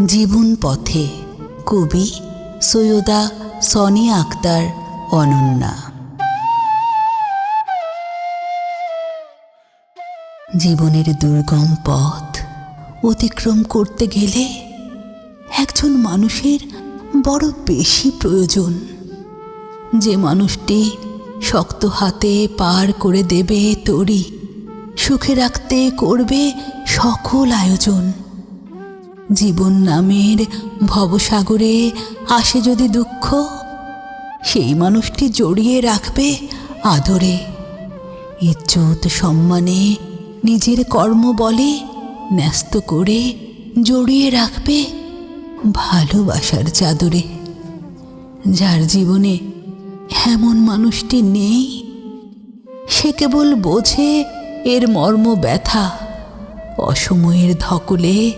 জীবন পথে কবি সৈয়দা সনিয়া আক্তার অনন্যা। জীবনের দুর্গম পথ অতিক্রম করতে গেলে একজন মানুষের বড় বেশি প্রয়োজন, যে মানুষটি শক্ত হাতে পার করে দেবে তরি, সুখে রাখতে করবে সকল আয়োজন। জীবন নামের ভবসাগরে আসে যদি দুঃখ, সেই মানুষটি জড়িয়ে রাখবে আদরে, ইজ্জত সম্মানে নিজের কর্ম বলে ন্যস্ত করে জড়িয়ে রাখবে ভালোবাসার চাদরে। যার জীবনে এমন মানুষটি নেই, সে কেবল বোঝে এর মর্ম ব্যথা। অসময়ের ধকলে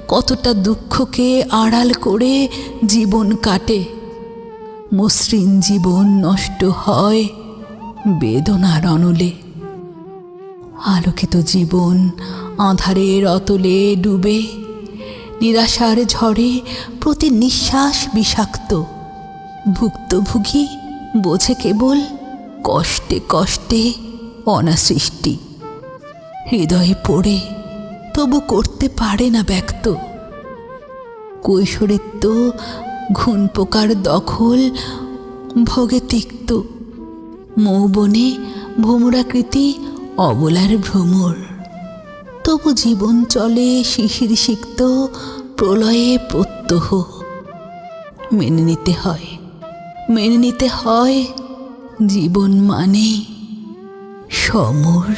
কতটা দুঃখকে আড়াল করে জীবন কাটে, মসৃণ জীবন নষ্ট হয় বেদনার অনলে। আলোকিত জীবন আঁধারের অতলে ডুবে, নিরাশার ঝড়ে প্রতি নিঃশ্বাস বিষাক্ত। ভুক্তভোগী বোঝে কেবল কষ্টে কষ্টে অনাসৃষ্টি, হৃদয়ে পড়ে তবু করতে পারে না ব্যক্ত। কৈশোরিত্ব ঘুণ পোকার দখল ভোগে তিক্ত, মৌবনে ভ্রমরাকৃতি অবলার ভ্রমর। তবু জীবন চলে শিশির সিক্ত প্রলয়ে প্রত্যহ। মেনে নিতে হয় জীবন মানে সমর।